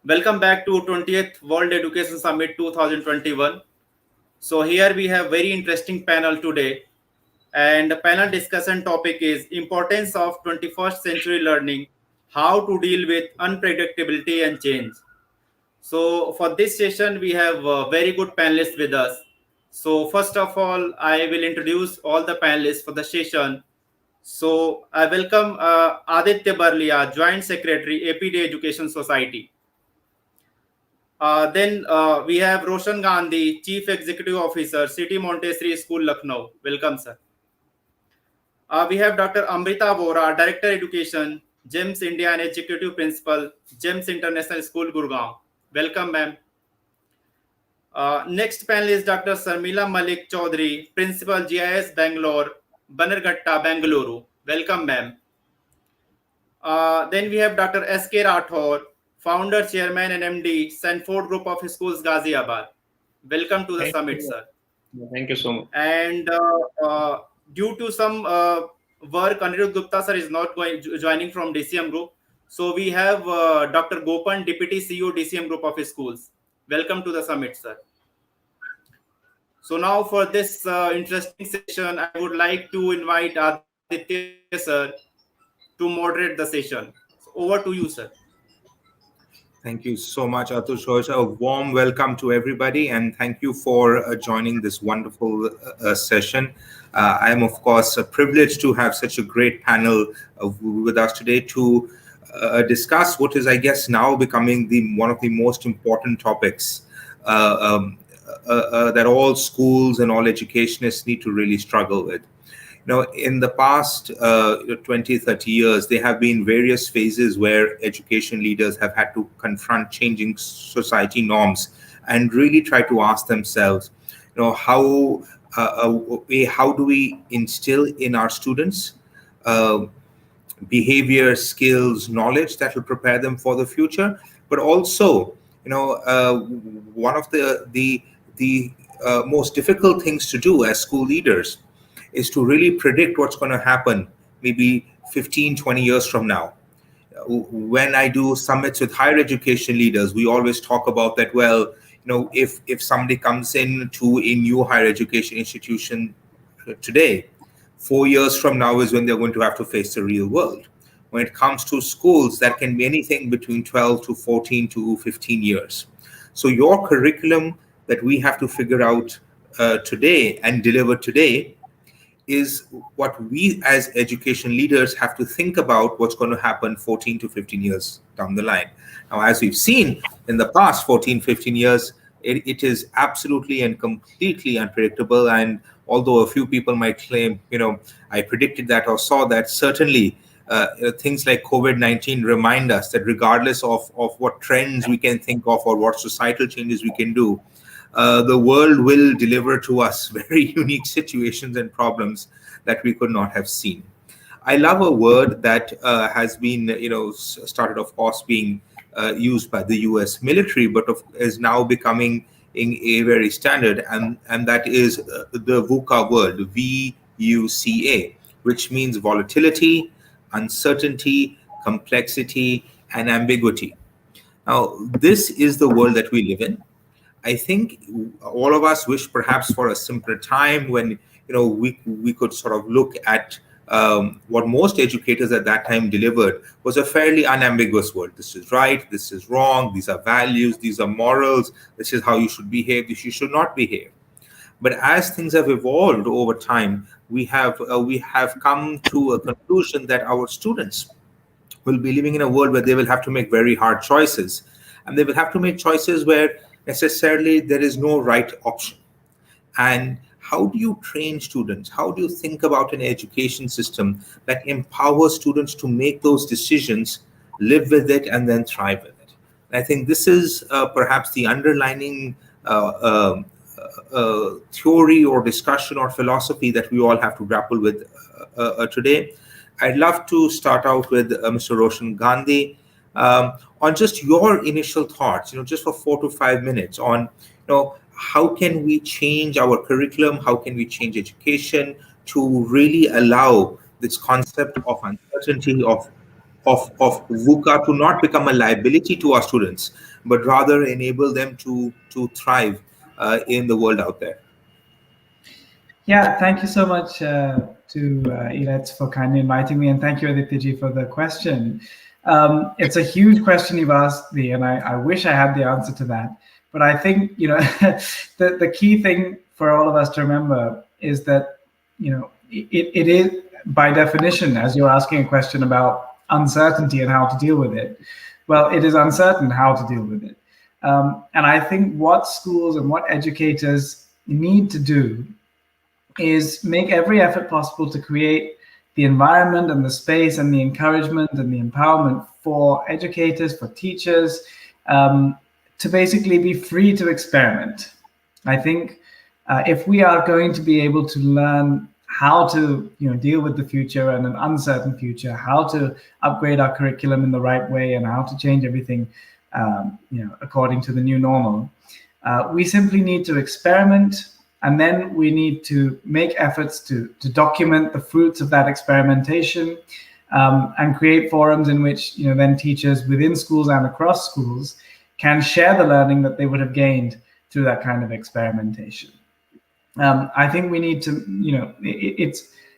Welcome back to 20th World Education Summit 2021. So here we have very interesting panel today, and the panel discussion topic is importance of 21st century learning, how to deal with unpredictability and change. So for this session we have very good panelists with us. So first of all, I will introduce all the panelists for the session. So I welcome Aditya Berlia, Joint Secretary, Apeejay Education Society. Then we have Roshan Gandhi, Chief Executive Officer, City Montessori School, Lucknow. Welcome, sir. We have Dr. Amrita Vohra, Director Education, GIIS India and Executive Principal, GIIS International School, Gurgaon. Welcome, ma'am. Next panel is Dr. Sharmila Mallick Choudhuri, Principal, GIIS Bangalore, Bannerghatta, Bengaluru. Welcome, ma'am. Then we have Dr. S.K. Rathor, Founder, Chairman and MD, SANFORT Group of Schools, Ghaziabad. Welcome to the summit, sir. Thank you so much. And due to some work, Anirudh Gupta sir is not joining from DCM Group. So we have Dr. Gopan, Deputy CEO, DCM Group of Schools. Welcome to the summit, sir. So now for this interesting session, I would like to invite Aditya sir to moderate the session. So over to you, sir. Thank you so much, Atush. A warm welcome to everybody, and thank you for joining this wonderful session. I am, of course, privileged to have such a great panel with us today to discuss what is, I guess, now becoming one of the most important topics that all schools and all educationists need to really struggle with. In the past 20, 30 years, there have been various phases where education leaders have had to confront changing society norms and really try to ask themselves, how do we instill in our students behavior, skills, knowledge that will prepare them for the future, but also, one of the most difficult things to do as school leaders is to really predict what's going to happen maybe 15, 20 years from now. When I do summits with higher education leaders, we always talk about that, well, if somebody comes in to a new higher education institution today, 4 years from now is when they're going to have to face the real world. When it comes to schools, that can be anything between 12 to 14 to 15 years. So your curriculum that we have to figure out today and deliver today is what we as education leaders have to think about what's going to happen 14 to 15 years down the line. Now, as we've seen in the past 14, 15 years, it is absolutely and completely unpredictable. And although a few people might claim, I predicted that or saw that, certainly things like COVID-19 remind us that regardless of what trends we can think of or what societal changes we can do, the world will deliver to us very unique situations and problems that we could not have seen. I love a word that has been, started, of course, being used by the US military, but is now becoming a very standard, and that is the VUCA word, VUCA, which means volatility, uncertainty, complexity, and ambiguity. Now, this is the world that we live in. I think all of us wish perhaps for a simpler time when we could sort of look at what most educators at that time delivered was a fairly unambiguous world. This is right, this is wrong, these are values, these are morals, this is how you should behave, this you should not behave. But as things have evolved over time, we have come to a conclusion that our students will be living in a world where they will have to make very hard choices, and they will have to make choices where necessarily there is no right option. And how do you train students? How do you think about an education system that empowers students to make those decisions, live with it, and then thrive with it? And I think this is perhaps the underlining theory or discussion or philosophy that we all have to grapple with today. I'd love to start out with Mr. Roshan Gandhi. On just your initial thoughts, just for 4 to 5 minutes on, how can we change our curriculum? How can we change education to really allow this concept of uncertainty, of of VUCA to not become a liability to our students, but rather enable them to thrive in the world out there. Yeah, thank you so much to Elets for kindly inviting me, and thank you, Aditya for the question. It's a huge question you've asked me, and I wish I had the answer to that. But I think, the key thing for all of us to remember is that, it is, by definition, as you're asking a question about uncertainty and how to deal with it, well, it is uncertain how to deal with it. And I think what schools and what educators need to do is make every effort possible to create the environment and the space and the encouragement and the empowerment for educators, for teachers, to basically be free to experiment. I think if we are going to be able to learn how to deal with the future and an uncertain future, how to upgrade our curriculum in the right way, and how to change everything according to the new normal, we simply need to experiment. And then we need to make efforts to document the fruits of that experimentation, and create forums in which then teachers within schools and across schools can share the learning that they would have gained through that kind of experimentation. I think we need to,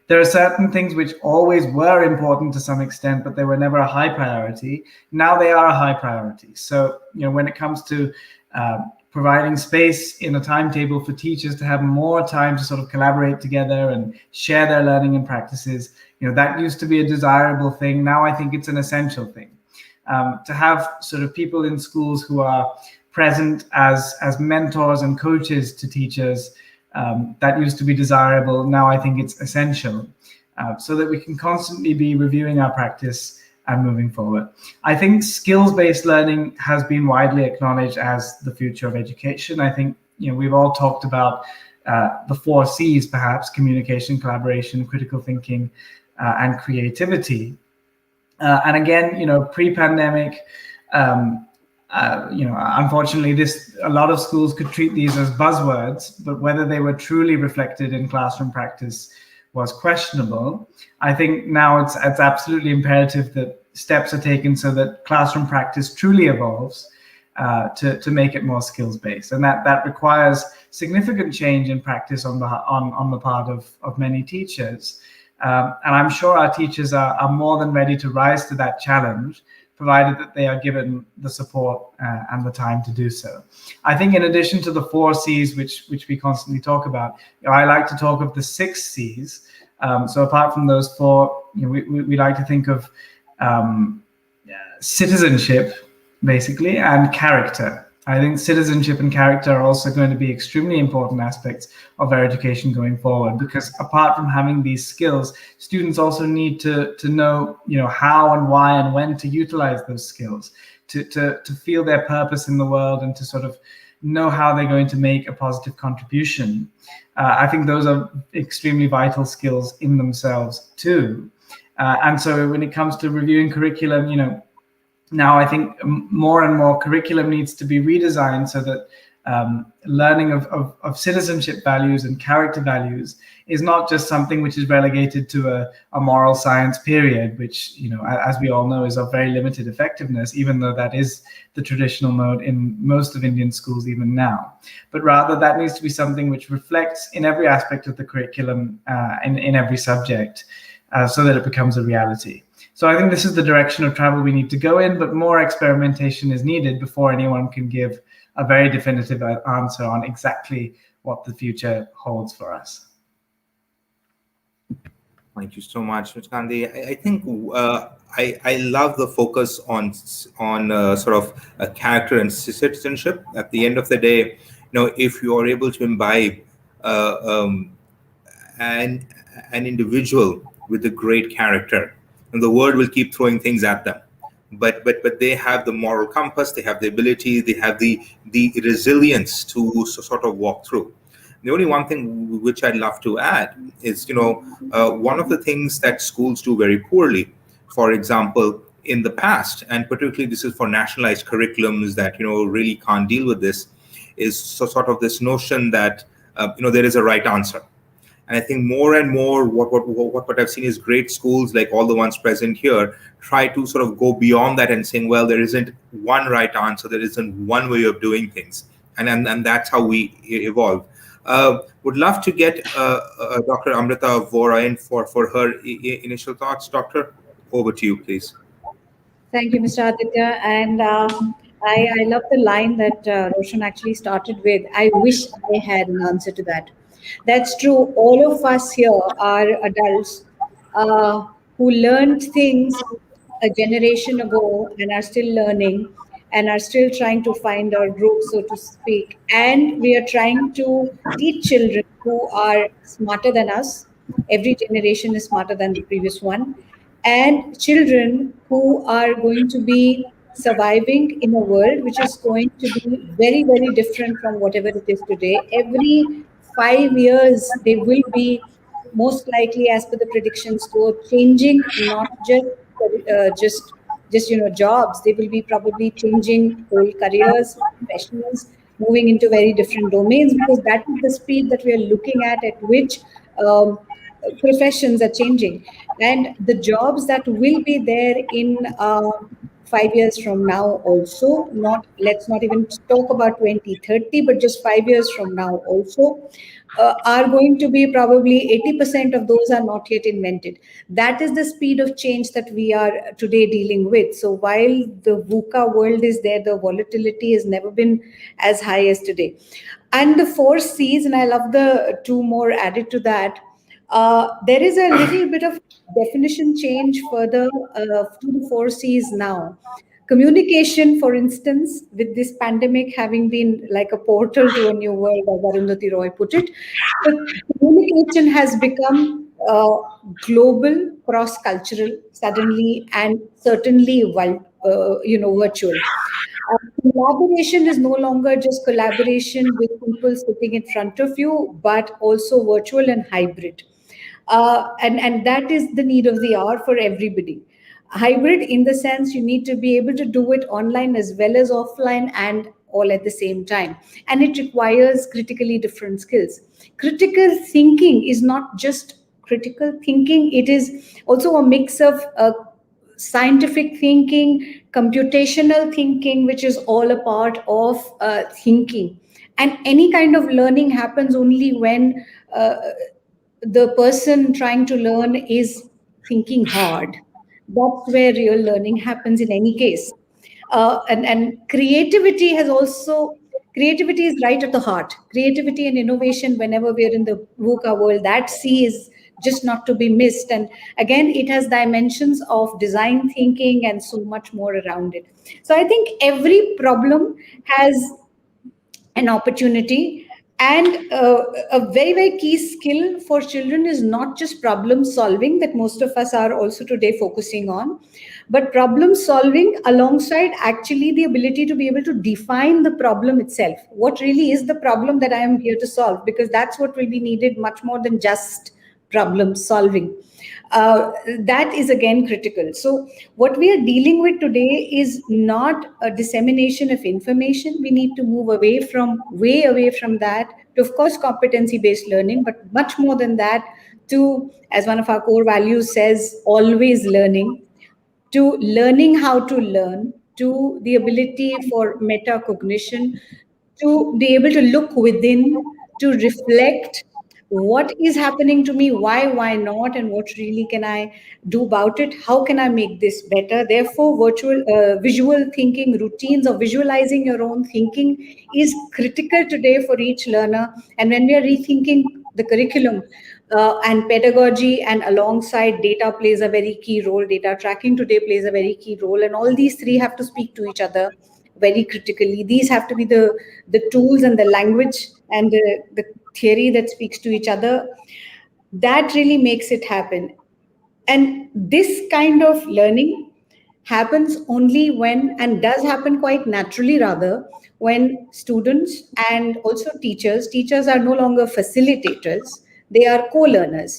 there are certain things which always were important to some extent, but they were never a high priority. Now they are a high priority. So, when it comes to providing space in a timetable for teachers to have more time to sort of collaborate together and share their learning and practices, that used to be a desirable thing. Now I think it's an essential thing. To have sort of people in schools who are present as mentors and coaches to teachers, that used to be desirable. Now I think it's essential, so that we can constantly be reviewing our practice and moving forward. I think skills-based learning has been widely acknowledged as the future of education. I think we've all talked about the 4 C's, perhaps: communication, collaboration, critical thinking, and creativity. And again, pre-pandemic, unfortunately, a lot of schools could treat these as buzzwords, but whether they were truly reflected in classroom practice was questionable. I think now it's absolutely imperative that steps are taken so that classroom practice truly evolves to make it more skills-based, and that requires significant change in practice on the part of many teachers. And I'm sure our teachers are more than ready to rise to that challenge, provided that they are given the support and the time to do so. I think in addition to the 4 C's, which we constantly talk about, I like to talk of the 6 C's. So apart from those 4, we like to think of citizenship, basically, and character. I think citizenship and character are also going to be extremely important aspects of our education going forward, because apart from having these skills, students also need to know, how and why and when to utilize those skills, to feel their purpose in the world, and to sort of know how they're going to make a positive contribution. I think those are extremely vital skills in themselves too. And so when it comes to reviewing curriculum, now I think more and more curriculum needs to be redesigned so that learning of citizenship values and character values is not just something which is relegated to a moral science period, which, as we all know, is of very limited effectiveness, even though that is the traditional mode in most of Indian schools even now. But rather, that needs to be something which reflects in every aspect of the curriculum, in every subject, so that it becomes a reality. So I think this is the direction of travel we need to go in, but more experimentation is needed before anyone can give a very definitive answer on exactly what the future holds for us. Thank you so much, Mr. Gandhi. I think I love the focus on sort of a character and citizenship. At the end of the day, if you are able to imbibe an individual with a great character, and the world will keep throwing things at them, but they have the moral compass, they have the ability, they have the resilience to sort of walk through. The only one thing which I'd love to add is, one of the things that schools do very poorly, for example, in the past, and particularly this is for nationalized curriculums that, really can't deal with this, is sort of this notion that, there is a right answer. And I think more and more what I've seen is great schools like all the ones present here try to sort of go beyond that and saying, well, there isn't one right answer, there isn't one way of doing things. And that's how we evolve. Would love to get Dr. Amrita Vohra in for her initial thoughts. Doctor, over to you, please. Thank you, Mr. Aditya. And I love the line that Roshan actually started with. I wish I had an answer to that. That's true. All of us here are adults who learned things a generation ago and are still learning and are still trying to find our groove, so to speak. And we are trying to teach children who are smarter than us. Every generation is smarter than the previous one. And children who are going to be surviving in a world which is going to be very, very different from whatever it is today. Every 5 years, they will be most likely, as per the predictions, go changing not just jobs. They will be probably changing whole careers, professions, moving into very different domains, because that is the speed that we are looking at which um, professions are changing. And the jobs that will be there in 5 years from now also, not, let's not even talk about 2030, but just 5 years from now also, are going to be probably 80% of those are not yet invented. That is the speed of change that we are today dealing with. So while the VUCA world is there, the volatility has never been as high as today. And the 4 Cs, and I love the 2 more added to that. There is a little bit of definition change further to the 4 Cs now. Communication, for instance, with this pandemic having been like a portal to a new world, as Arundhati Roy put it, the communication has become global, cross-cultural, suddenly, and certainly, virtual. Collaboration is no longer just collaboration with people sitting in front of you, but also virtual and hybrid. And that is the need of the hour for everybody. Hybrid, in the sense you need to be able to do it online as well as offline and all at the same time. And it requires critically different skills. Critical thinking is not just critical thinking, it is also a mix of scientific thinking, computational thinking, which is all a part of thinking. And any kind of learning happens only when the person trying to learn is thinking hard. That's where real learning happens in any case. And creativity creativity is right at the heart. Creativity and innovation, whenever we're in the VUCA world, that C is just not to be missed. And again, it has dimensions of design thinking and so much more around it. So I think every problem has an opportunity. And a very, very key skill for children is not just problem solving, that most of us are also today focusing on, but problem solving alongside actually the ability to be able to define the problem itself. What really is the problem that I am here to solve? Because that's what will be needed much more than just problem solving. That is again critical. So what we are dealing with today is not a dissemination of information. We need to move way away from that to, of course, competency-based learning, but much more than that to, as one of our core values says, always learning, to learning how to learn, to the ability for metacognition, to be able to look within, to reflect what is happening to me, why not, and what really can I do about it, how can I make this better. Therefore, visual thinking routines, or visualizing your own thinking, is critical today for each learner. And when we are rethinking the curriculum, and pedagogy, and alongside data plays a very key role, data tracking today plays a very key role, and all these three have to speak to each other very critically. These have to be the tools and the language and the theory that speaks to each other. That really makes it happen. And this kind of learning happens only when, and does happen quite naturally rather, when students and also teachers are no longer facilitators, they are co-learners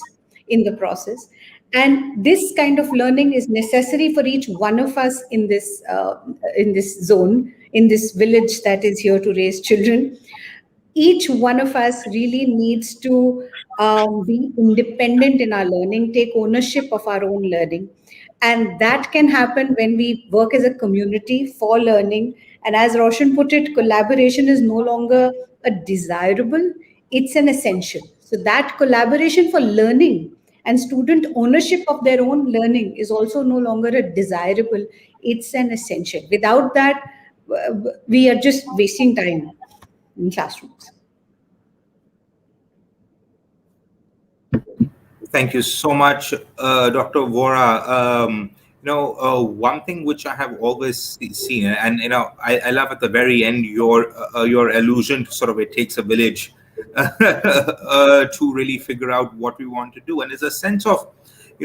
in the process. And this kind of learning is necessary for each one of us in this zone, in this village that is here to raise children. each one of us really needs to be independent in our learning, take ownership of our own learning. And that can happen when we work as a community for learning. And as Roshan put it, collaboration is no longer a desirable, it's an essential. So that collaboration for learning and student ownership of their own learning is also no longer a desirable, it's an essential. Without that, we are just wasting time in classrooms. Thank you so much, Dr. Vohra. One thing which I have always seen, and I love at the very end your allusion to sort of it takes a village to really figure out what we want to do, and there's a sense of,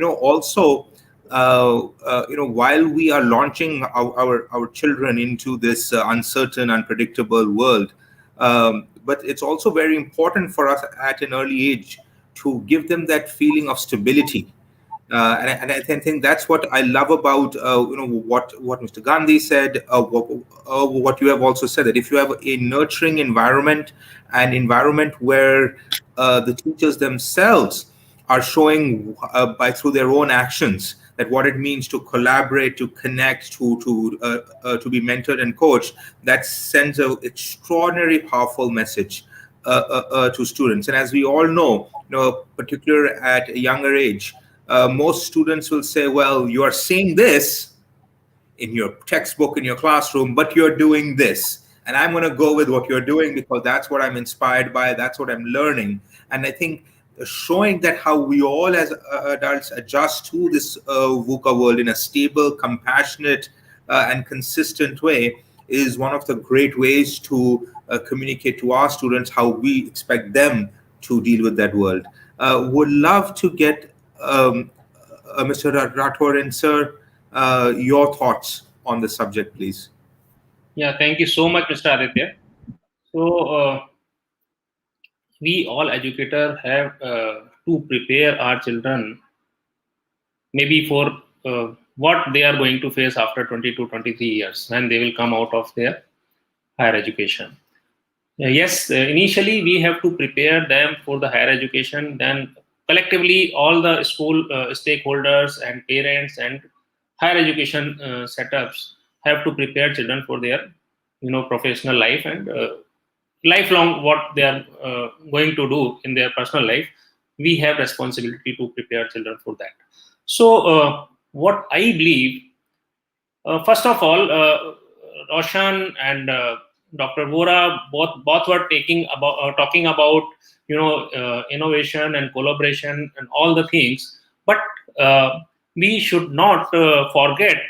also, while we are launching our children into this uncertain, unpredictable world, but it's also very important for us at an early age to give them that feeling of stability. And I think that's what I love about what Mr. Gandhi said, what you have also said, that if you have a nurturing environment, an environment where the teachers themselves are showing through their own actions that what it means to collaborate, to connect, to be mentored and coached, that sends an extraordinary powerful message to students. And as we all know, particularly at a younger age, most students will say, well, you are saying this in your textbook, in your classroom, but you're doing this. And I'm going to go with what you're doing because that's what I'm inspired by, that's what I'm learning. And I think showing that how we all as adults adjust to this VUCA world in a stable, compassionate, and consistent way is one of the great ways to communicate to our students how we expect them to deal with that world. Would love to get Mr. Rathor and sir, your thoughts on the subject, please. Yeah, thank you so much, Mr. Aditya. So we all educators have to prepare our children maybe for what they are going to face after 20 to 23 years when they will come out of their higher education. Yes, initially we have to prepare them for the higher education. Then collectively, all the school stakeholders and parents and higher education setups have to prepare children for their, professional life and lifelong what they are going to do in their personal life. We have responsibility to prepare children for that. So what I believe, first of all, Roshan and Dr. Vohra both were talking about innovation and collaboration and all the things, but we should not forget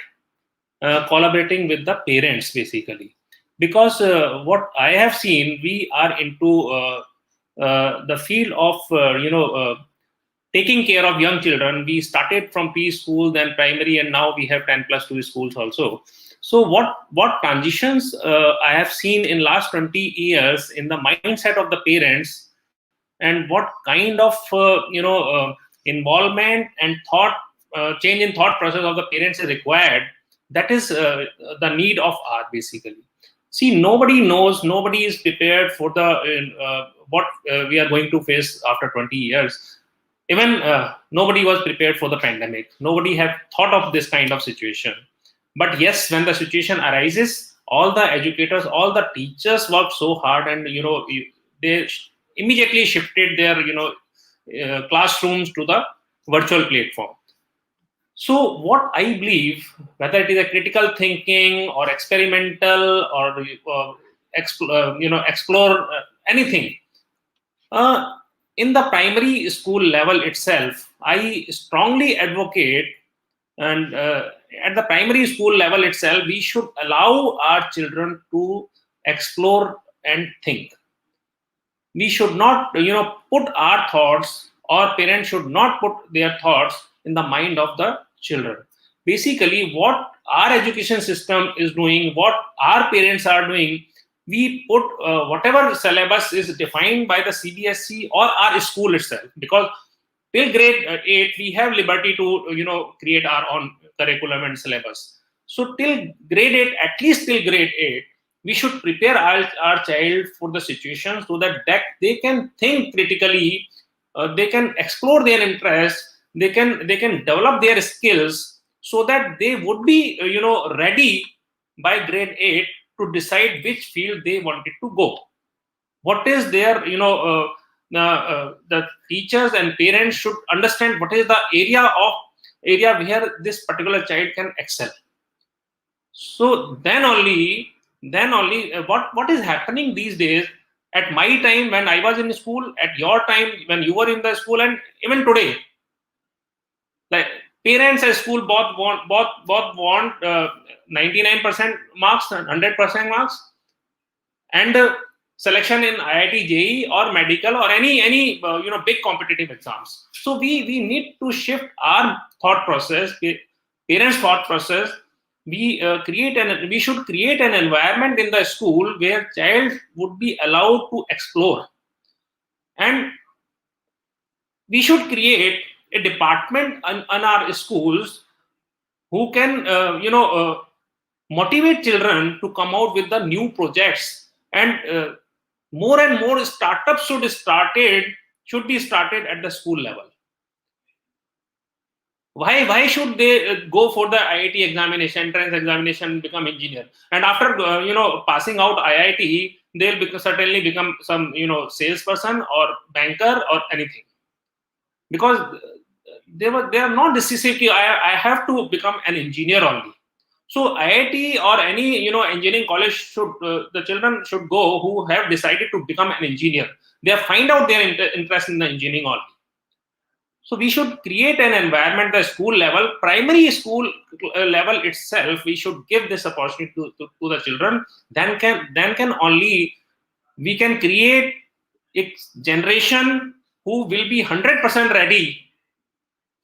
collaborating with the parents basically, because what I have seen, we are into the field of taking care of young children. We started from preschool, then primary, and now we have 10+2 schools also. So what transitions I have seen in last 20 years in the mindset of the parents, and what kind of involvement and thought change in thought process of the parents is required. That is the need of art basically. See, nobody knows, nobody is prepared for the what we are going to face after 20 years. Even nobody was prepared for the pandemic. Nobody have thought of this kind of situation. But yes, when the situation arises, all the educators, all the teachers work so hard, and they immediately shifted their classrooms to the virtual platform. So what I believe, whether it is a critical thinking or experimental or explore anything, in the primary school level itself, I strongly advocate, and at the primary school level itself, we should allow our children to explore and think. We should not, put our thoughts, or parents should not put their thoughts in the mind of the children. Basically, what our education system is doing, what our parents are doing, we put whatever syllabus is defined by the CBSE or our school itself, because till grade 8 we have liberty to create our own curriculum and syllabus. So till grade 8, at least till grade 8, we should prepare our child for the situation so that they can think critically, they can explore their interests, they can develop their skills, so that they would be ready by grade 8 to decide which field they wanted to go. What is their the teachers and parents should understand what is the area where this particular child can excel. So then only what is happening these days, at my time when I was in school, at your time when you were in the school, and even today, like parents at school both want 99% marks and 100% marks, and selection in IIT, JEE, or medical, or any big competitive exams. So we need to shift our thought process, parents' thought process. We should create an environment in the school where child would be allowed to explore, and we should create a department in our schools who can motivate children to come out with the new projects, and more and more startups should be started at the school level. Why should they go for the IIT examination, entrance examination, become engineer, and after passing out IIT, they'll certainly become some salesperson or banker or anything, because they are not necessarily I have to become an engineer only. So IIT or any engineering college should the children should go who have decided to become an engineer. They have find out their interest in the engineering only. So we should create an environment at school level, primary school level itself. We should give this opportunity to the children. Then can only we can create a generation who will be 100% ready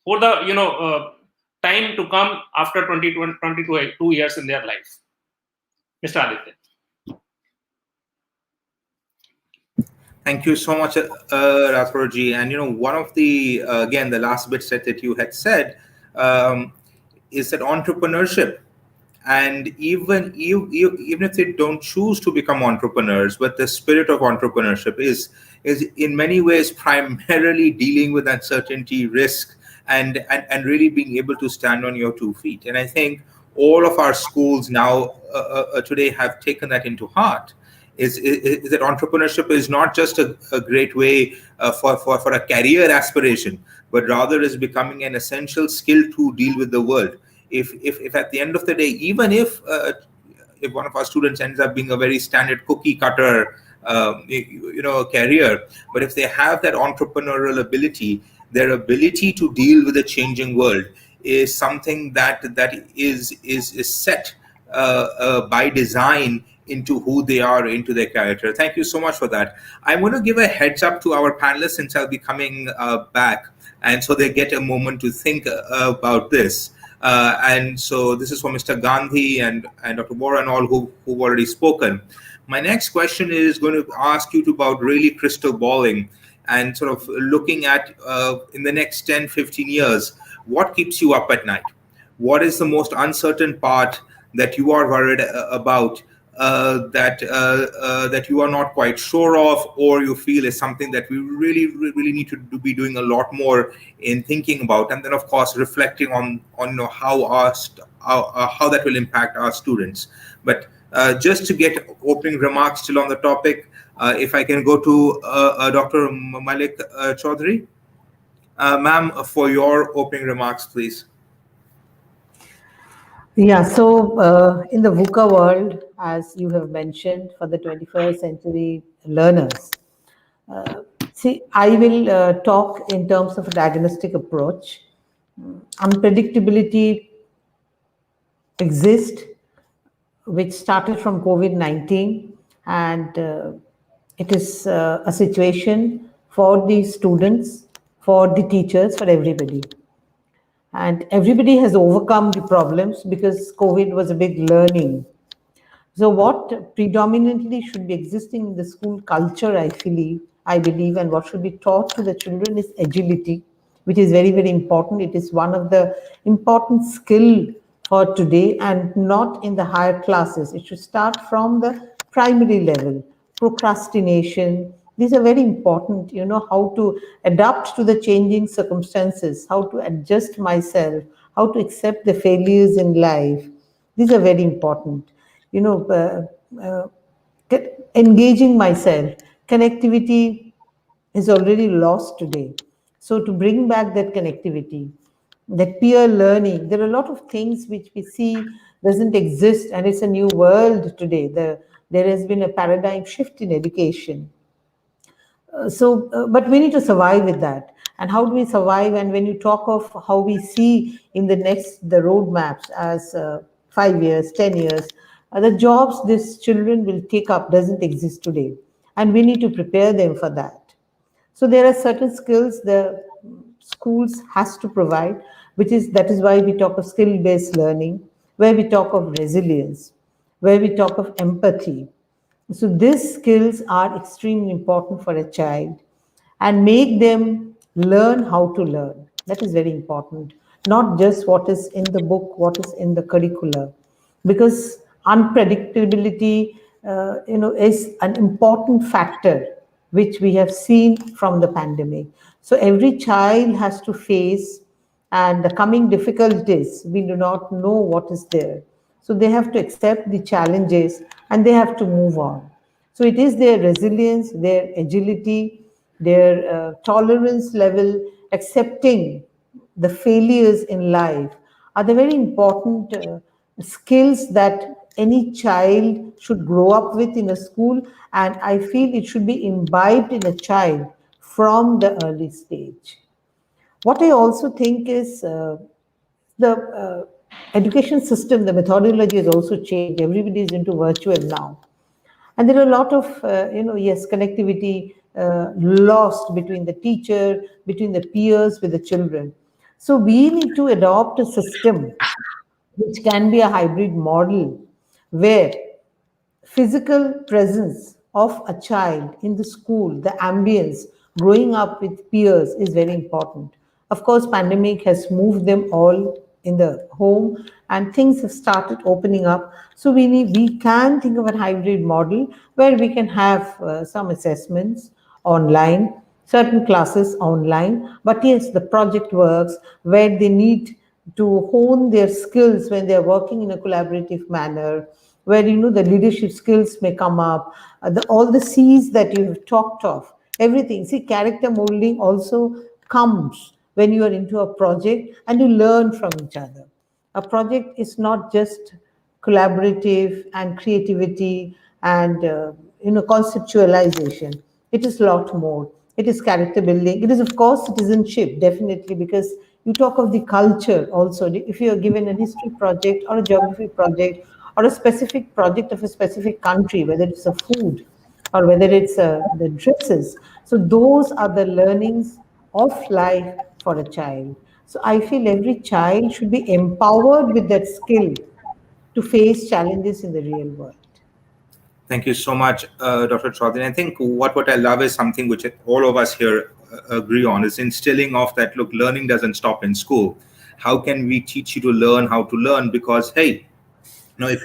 for the time to come after 22 years in their life. Mr. Aditya. Thank you so much, Rathor ji. And one of the again the last bits that you had said is that entrepreneurship, and even if they don't choose to become entrepreneurs, but the spirit of entrepreneurship is in many ways primarily dealing with uncertainty, risk, and really being able to stand on your 2 feet. And I think all of our schools now today have taken that into heart. Is that entrepreneurship is not just a great way for a career aspiration, but rather is becoming an essential skill to deal with the world. If at the end of the day, even if one of our students ends up being a very standard cookie cutter career, but if they have that entrepreneurial ability, their ability to deal with a changing world is something that is set by design into who they are, into their character. Thank you so much for that. I'm going to give a heads up to our panelists since I'll be coming back, and so they get a moment to think about this. And so this is for Mr. Gandhi and Dr. Vohra and all who've already spoken. My next question is going to ask you about really crystal balling and sort of looking at in the next 10, 15 years, what keeps you up at night? What is the most uncertain part that you are worried about, that you are not quite sure of, or you feel is something that we really need to be doing a lot more in thinking about, and then of course reflecting on how that will impact our students. But just to get opening remarks still on the topic, if I can go to Dr. Mallick Choudhuri. Ma'am, for your opening remarks, please. Yeah, so in the VUCA world, as you have mentioned, for the 21st century learners, see, I will talk in terms of a diagnostic approach. Unpredictability exists, which started from COVID-19, and it is a situation for the students, for the teachers, for everybody. And everybody has overcome the problems because COVID was a big learning. So what predominantly should be existing in the school culture, I believe, and what should be taught to the children is agility, which is very, very important. It is one of the important skill for today and not in the higher classes. It should start from the primary level. Procrastination, these are very important, how to adapt to the changing circumstances, how to adjust myself, how to accept the failures in life. These are very important. Engaging myself, connectivity is already lost today. So to bring back that connectivity, that peer learning, there are a lot of things which we see doesn't exist, and it's a new world today. There has been a paradigm shift in education. But we need to survive with that. And how do we survive? And when you talk of how we see in the roadmaps as 5 years, 10 years, the jobs these children will take up doesn't exist today. And we need to prepare them for that. So there are certain skills the schools has to provide, that is why we talk of skill-based learning, where we talk of resilience, where we talk of empathy. So these skills are extremely important for a child, and make them learn how to learn. That is very important. Not just what is in the book, what is in the curricula, because unpredictability, is an important factor which we have seen from the pandemic. So every child has to face, and the coming difficulties, we do not know what is there. So they have to accept the challenges and they have to move on. So it is their resilience, their agility, their tolerance level, accepting the failures in life are the very important skills that any child should grow up with in a school, and I feel it should be imbibed in a child from the early stage. What I also think is the education system, the methodology has also changed. Everybody is into virtual now. And there are a lot of, connectivity lost between the teacher, between the peers, with the children. So we need to adopt a system which can be a hybrid model where physical presence of a child in the school, the ambience, growing up with peers is very important. Of course, pandemic has moved them all in the home and things have started opening up. So we can think of a hybrid model where we can have some assessments online, certain classes online, but yes, the project works where they need to hone their skills when they're working in a collaborative manner, where the leadership skills may come up, all the C's that you have talked of, everything. See, character molding also comes when you are into a project and you learn from each other. A project is not just collaborative and creativity and conceptualization. It is a lot more. It is character building. It is, of course, citizenship, definitely, because you talk of the culture also. If you are given a history project or a geography project or a specific project of a specific country, whether it's a food or whether it's the dresses, so those are the learnings of life for a child. So I feel every child should be empowered with that skill to face challenges in the real world. Thank you so much, Dr. Choudhary. I think what I love is something which all of us here agree on, is instilling of that, look, learning doesn't stop in school. How can we teach you to learn how to learn? Because, hey, if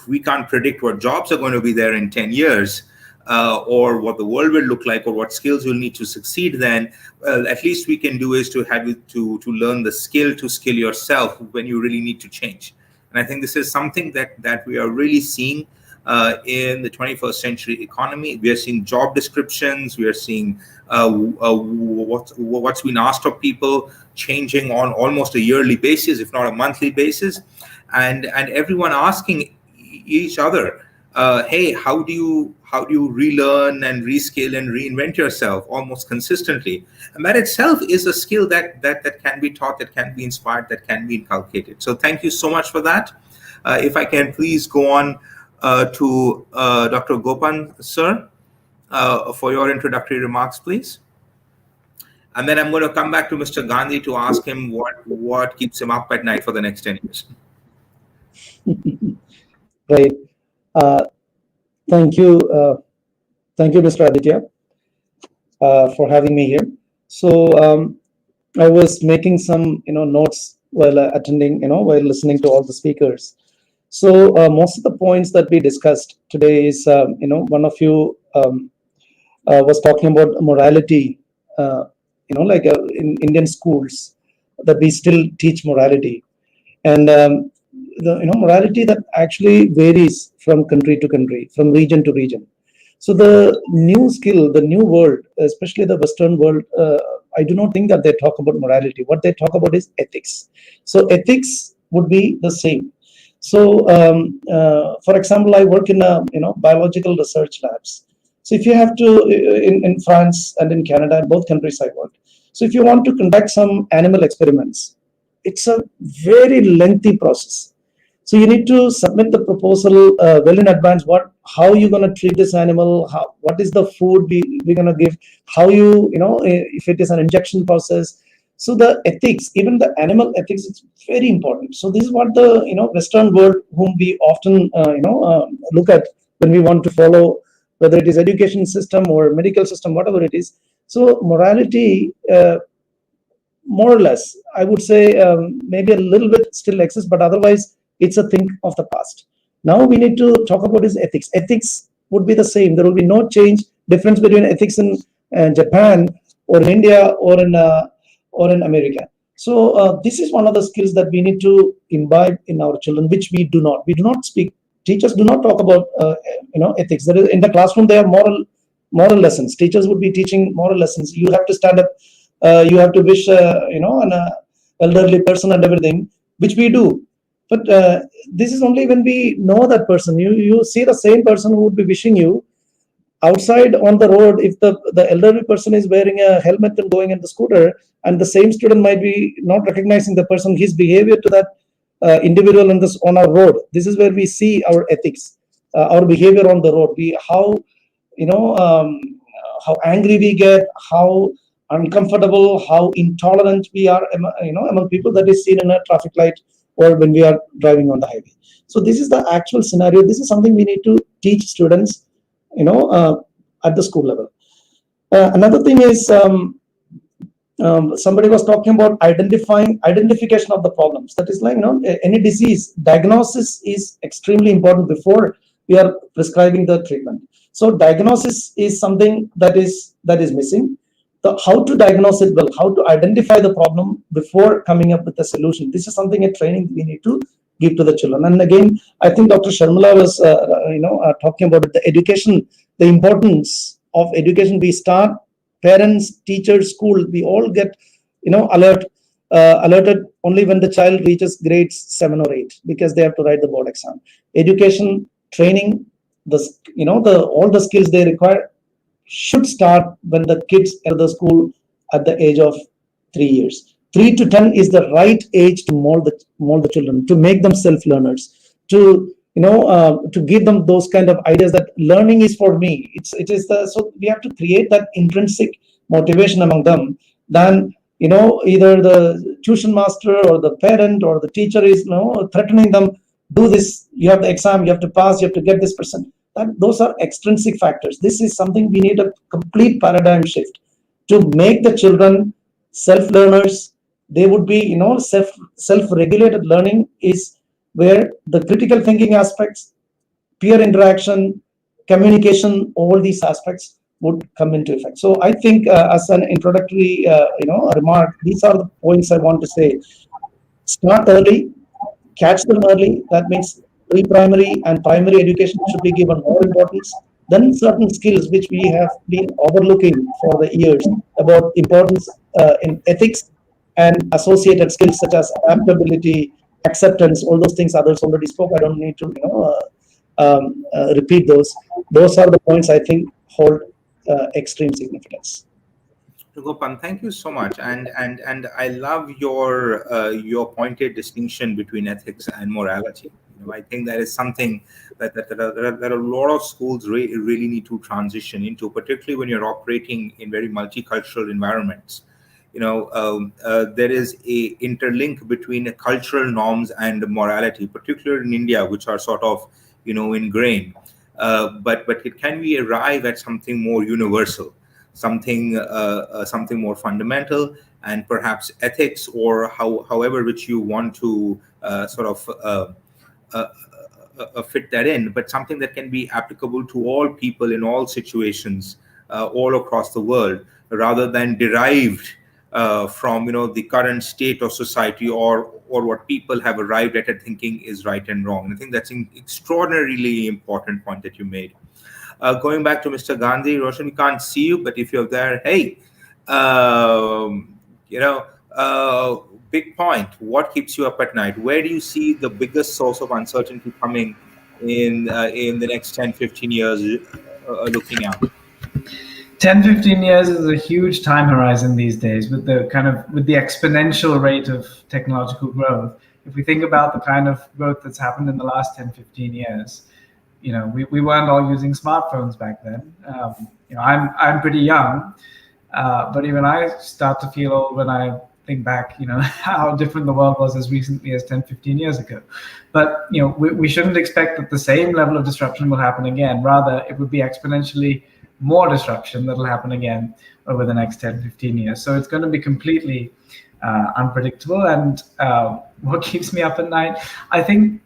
we can't predict what jobs are going to be there in 10 years, or what the world will look like, or what skills you'll need to succeed, then at least we can do is to have you to learn the skill to skill yourself when you really need to change. And I think this is something that we are really seeing in the 21st century economy. We are seeing job descriptions. We are seeing what's been asked of people changing on almost a yearly basis, if not a monthly basis, and everyone asking each other, hey, how do you relearn and reskill and reinvent yourself almost consistently? And that itself is a skill that can be taught, that can be inspired, that can be inculcated. So thank you so much for that. If I can please go on to Dr. Gopan, sir, for your introductory remarks, please. And then I'm going to come back to Mr. Gandhi to ask him what keeps him up at night for the next 10 years. Right. Thank you, Mr. Aditya, for having me here. So I was making some, notes while attending, while listening to all the speakers. So most of the points that we discussed today is, one of you was talking about morality. Like in Indian schools, that we still teach morality, and the morality that actually varies from country to country, from region to region. So the new skill, the new world, especially the Western world, I do not think that they talk about morality. What they talk about is ethics. So ethics would be the same. So, for example, I work in biological research labs. So if you have to, in France and in Canada, in both countries I work. So if you want to conduct some animal experiments, it's a very lengthy process. So you need to submit the proposal well in advance. How you going to treat this animal? What is the food we're going to give? How if it is an injection process. So the ethics, even the animal ethics, it's very important. So this is what the Western world, whom we often look at when we want to follow, whether it is education system or medical system, whatever it is. So morality. More or less, I would say maybe a little bit still exists, but otherwise it's a thing of the past. Now we need to talk about is ethics. Ethics would be the same. There will be no difference between ethics in Japan or in India or in America. So this is one of the skills that we need to imbibe in our children, which we do not. We do not speak. Teachers do not talk about ethics. There is, in the classroom, there are moral lessons. Teachers would be teaching moral lessons. You have to stand up. You have to wish, an elderly person and everything, which we do. But this is only when we know that person. You see the same person who would be wishing you outside on the road. If the elderly person is wearing a helmet and going in the scooter, and the same student might be not recognizing the person, his behavior to that individual on our road. This is where we see our ethics, our behavior on the road. How angry we get, how uncomfortable, how intolerant we are, among people, that is seen in a traffic light or when we are driving on the highway. So this is the actual scenario. This is something we need to teach students, at the school level. Another thing is, somebody was talking about identification of the problems. That is like, any disease diagnosis is extremely important before we are prescribing the treatment. So diagnosis is something that is missing. How to diagnose it well, how to identify the problem before coming up with a solution. This is something, a training we need to give to the children. And again, I think Dr. Sharmila was, talking about the education, the importance of education. We start, parents, teachers, school, we all get, alerted only when the child reaches grades 7 or 8, because they have to write the board exam. Education, training, all the skills they require should start when the kids enter the school at the age of 3 years. 3 to 10 is the right age to mold the children, to make them self-learners, to give them those kind of ideas that learning is for me. So we have to create that intrinsic motivation among them. Then either the tuition master or the parent or the teacher is threatening them, do this, you have the exam, you have to pass, you have to get this percent. Those are extrinsic factors. This is something we need a complete paradigm shift to make the children self-learners. They would be, self-regulated learning is where the critical thinking aspects, peer interaction, communication, all these aspects would come into effect. So I think as an introductory, remark, these are the points I want to say. Start early, catch them early. That means pre-primary and primary education should be given more importance. Then certain skills which we have been overlooking for the years, about importance in ethics and associated skills such as adaptability, acceptance, all those things others already spoke. I don't need to repeat those. Those are the points I think hold extreme significance. Gopan, thank you so much, and I love your pointed distinction between ethics and morality. I think that is something that a lot of schools really need to transition into, particularly when you're operating in very multicultural environments. There is a interlink between cultural norms and morality, particularly in India, which are sort of ingrained. But can we arrive at something more universal? something more fundamental, and perhaps ethics, or however which you want to fit that in, but something that can be applicable to all people in all situations, all across the world, rather than derived from the current state of society, or what people have arrived at thinking is right and wrong. And I think that's an extraordinarily important point that you made. Going back to Mr. Gandhi, Roshan, we can't see you, but if you're there, hey, big point. What keeps you up at night? Where do you see the biggest source of uncertainty coming in the next 10, 15 years looking out? 10, 15 years is a huge time horizon these days with the exponential rate of technological growth. If we think about the kind of growth that's happened in the last 10, 15 years, we weren't all using smartphones back then. I'm pretty young, but even I start to feel old when I think back, how different the world was as recently as 10, 15 years ago. But, we shouldn't expect that the same level of disruption will happen again. Rather, it would be exponentially more disruption that'll happen again over the next 10, 15 years. So it's going to be completely unpredictable. And what keeps me up at night, I think,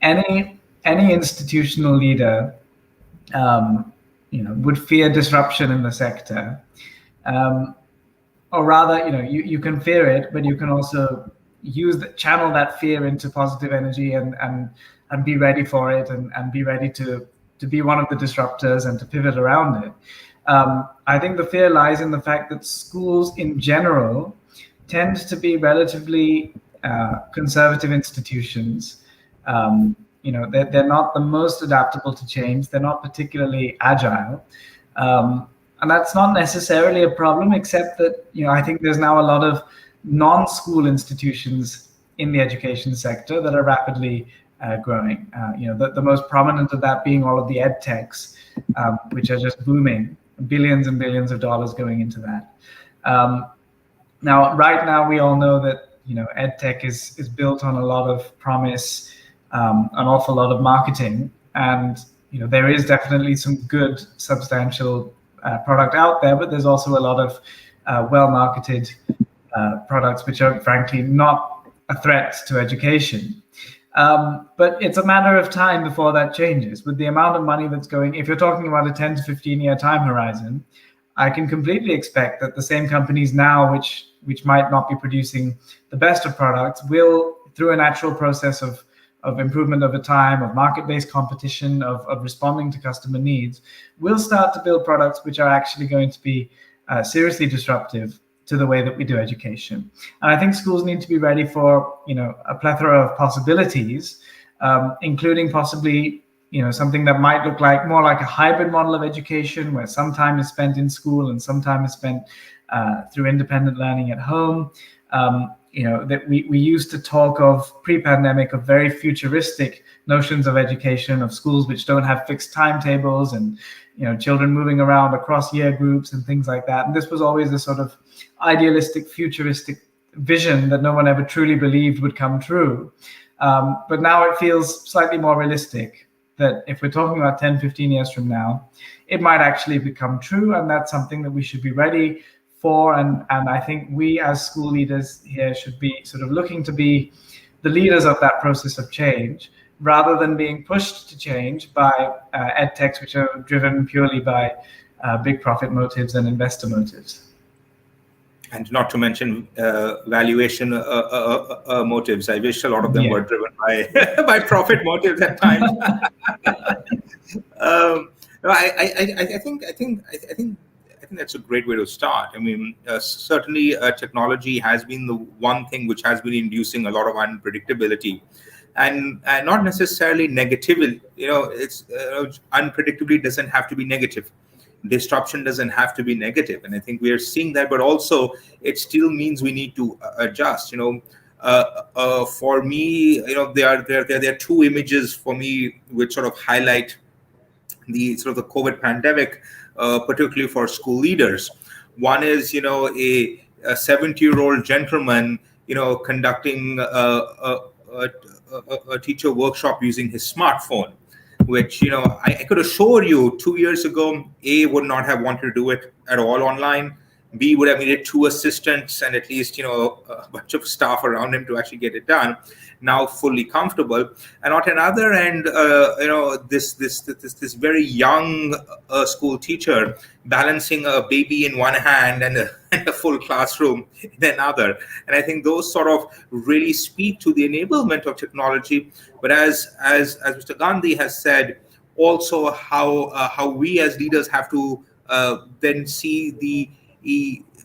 any institutional leader, would fear disruption in the sector. Or rather, you can fear it, but you can also channel that fear into positive energy and be ready for it, and be ready to be one of the disruptors and to pivot around it. I think the fear lies in the fact that schools in general tend to be relatively conservative institutions. They're not the most adaptable to change. They're not particularly agile. And that's not necessarily a problem, except that, I think there's now a lot of non-school institutions in the education sector that are rapidly growing. The most prominent of that being all of the ed techs, which are just booming, billions and billions of dollars going into that. Now, right now, we all know that ed tech is built on a lot of promise, an awful lot of marketing, and there is definitely some good, substantial product out there, but there's also a lot of well-marketed products which are frankly not a threat to education. But it's a matter of time before that changes. With the amount of money that's going, if you're talking about a 10 to 15 year time horizon, I can completely expect that the same companies now, which might not be producing the best of products, will, through a natural process of improvement over time, of market-based competition, of responding to customer needs, will start to build products which are actually going to be seriously disruptive to the way that we do education. And I think schools need to be ready for, a plethora of possibilities, including possibly, something that might look more like a hybrid model of education, where some time is spent in school and some time is spent through independent learning at home. That we used to talk of pre-pandemic of very futuristic notions of education, of schools which don't have fixed timetables, and children moving around across year groups and things like that. And this was always a sort of idealistic, futuristic vision that no one ever truly believed would come true. But now it feels slightly more realistic that if we're talking about 10, 15 years from now, it might actually become true. And that's something that we should be ready for. And I think we as school leaders here should be sort of looking to be the leaders of that process of change, rather than being pushed to change by ed techs, which are driven purely by big profit motives and investor motives. And not to mention valuation motives. I wish a lot of them were driven by by profit motives at times. I think that's a great way to start. I mean, certainly technology has been the one thing which has been inducing a lot of unpredictability, and not necessarily negatively. It's unpredictability doesn't have to be negative. Disruption doesn't have to be negative, and I think we are seeing that. But also, it still means we need to adjust. For me, there are two images for me which sort of highlight the sort of the COVID pandemic, particularly for school leaders. One is, a 70-year-old gentleman, conducting a teacher workshop using his smartphone. which, I could assure you 2 years ago, A would not have wanted to do it at all online. B would have needed 2 assistants and at least, a bunch of staff around him to actually get it done. Now fully comfortable. And on another end, this very young school teacher balancing a baby in one hand and a full classroom in another. And I think those sort of really speak to the enablement of technology. But as Mr. Gandhi has said, also how we as leaders have to then see the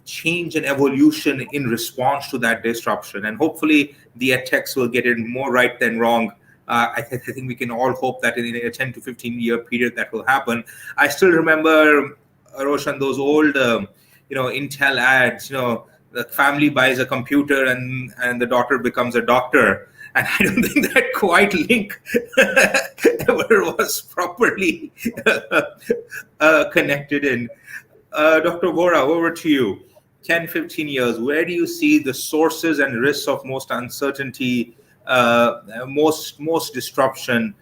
change and evolution in response to that disruption. And hopefully the edtechs will get it more right than wrong. I think we can all hope that in a 10 to 15 year period that will happen. I still remember, Roshan, those old, Intel ads, the family buys a computer and the daughter becomes a doctor. And I don't think that quite link ever was properly connected in. Dr. Vohra, over to you. 10, 15 years, where do you see the sources and risks of most uncertainty, most disruption,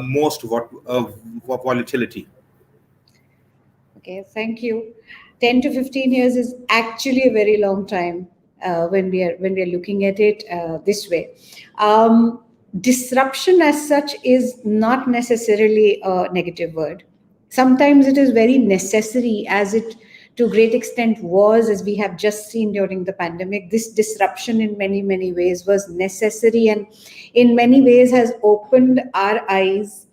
most volatility? Okay, thank you. 10 to 15 years is actually a very long time when we are looking at it this way. Disruption as such is not necessarily a negative word. Sometimes it is very necessary, as it to a great extent was, as we have just seen during the pandemic. This disruption in many, many ways was necessary and in many ways has opened our eyes.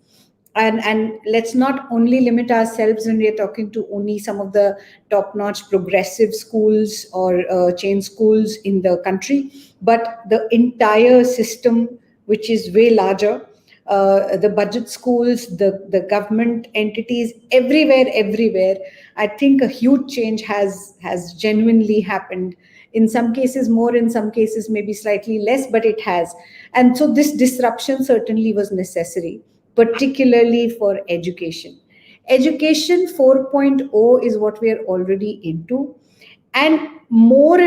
And let's not only limit ourselves when we are talking to only some of the top-notch progressive schools or chain schools in the country, but the entire system, which is way larger. The budget schools, the government entities, everywhere. I think a huge change has genuinely happened. In some cases more, in some cases maybe slightly less, but it has. And so this disruption certainly was necessary, particularly for education. Education 4.0 is what we are already into. And more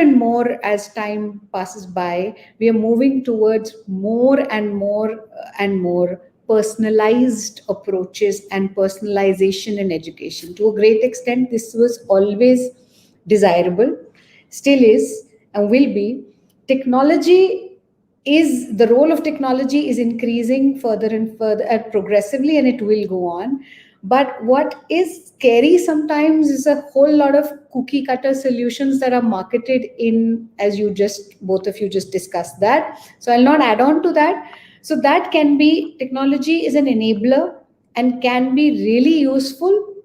as time passes by, we are moving towards more and more personalized approaches and personalization in education. To a great extent, this was always desirable, still is, and will be. The role of technology is increasing further and further and progressively, and it will go on. But what is scary sometimes is a whole lot of cookie cutter solutions that are marketed in, as both of you just discussed that. So I'll not add on to that. So that can be, technology is an enabler and can be really useful,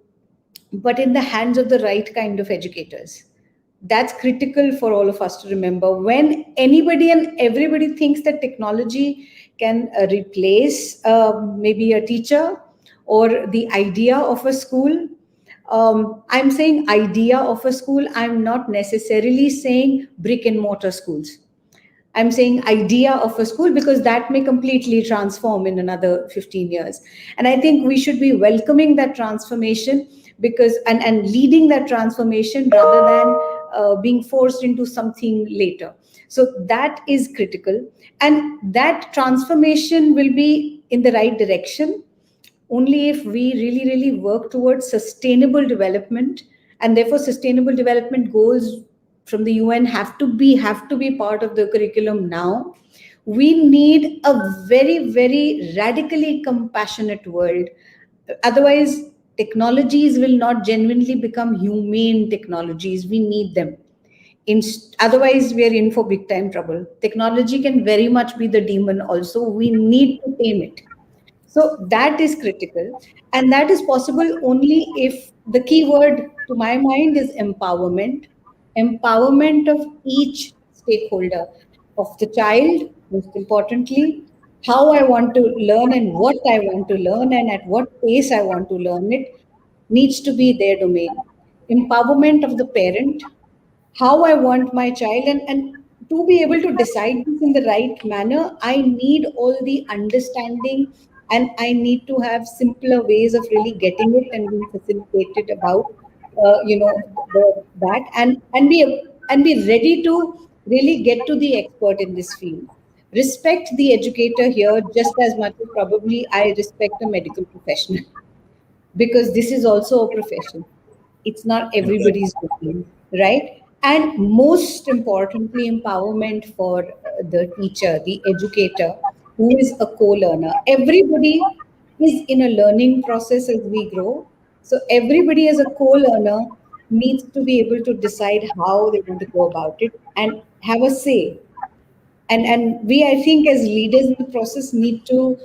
but in the hands of the right kind of educators. That's critical for all of us to remember. When anybody and everybody thinks that technology can replace maybe a teacher or the idea of a school, I'm saying idea of a school. I'm not necessarily saying brick and mortar schools. I'm saying idea of a school, because that may completely transform in another 15 years. And I think we should be welcoming that transformation because and leading that transformation rather than being forced into something later. So that is critical. And that transformation will be in the right direction only if we really work towards sustainable development. And therefore sustainable development goals from the UN have to be part of the curriculum now. We need a very radically compassionate world. Otherwise, technologies will not genuinely become humane technologies. We need them. Otherwise, we are in for big time trouble. Technology can very much be the demon also. We need to tame it. So that is critical. And that is possible only if the key word to my mind is empowerment. Empowerment of each stakeholder, of the child, most importantly, how I want to learn and what I want to learn and at what pace I want to learn it needs to be their domain. Empowerment of the parent, how I want my child, and to be able to decide this in the right manner, I need all the understanding and I need to have simpler ways of really getting it and being facilitated about, that and be ready to really get to the expert in this field. respect the educator here just as much as probably I respect a medical professional, because this is also a profession. It's not everybody's domain, right? And most importantly, empowerment for the teacher, the educator, who is a co-learner. Everybody is in a learning process as we grow. So everybody as a co-learner needs to be able to decide how they want to go about it and have a say. And we, I think, as leaders in the process, need to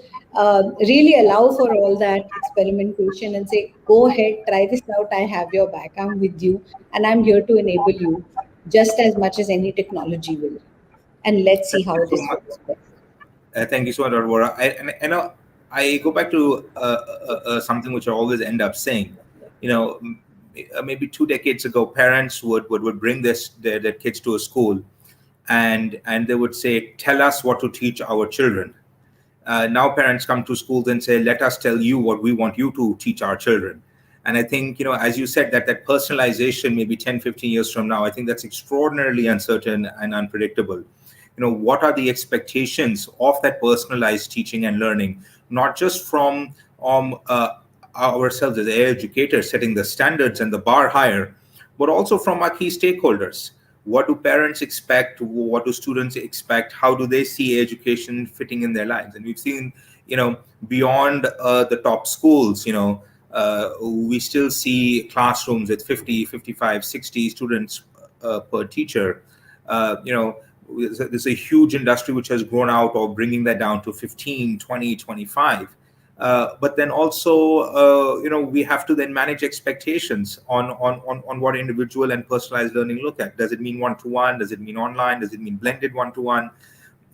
really allow for all that experimentation and say, go ahead, try this out, I have your back, I'm with you, and I'm here to enable you just as much as any technology will. And let's see how this works. Thank you so much, Vohra. I know I go back to something which I always end up saying. Maybe 2 decades ago, parents would bring their kids to a school, and they would say, "Tell us what to teach our children." Now parents come to schools and say, "Let us tell you what we want you to teach our children." And I think, as you said, that personalization, maybe 10, 15 years from now, I think that's extraordinarily uncertain and unpredictable. What are the expectations of that personalized teaching and learning, not just from ourselves as educators setting the standards and the bar higher, but also from our key stakeholders. What do parents expect? What do students expect? How do they see education fitting in their lives? And we've seen, beyond the top schools, we still see classrooms with 50, 55, 60 students per teacher. There's a huge industry which has grown out of bringing that down to 15, 20, 25. But then also, we have to then manage expectations on what individual and personalized learning look at. Does it mean one-to-one? Does it mean online? Does it mean blended one-to-one?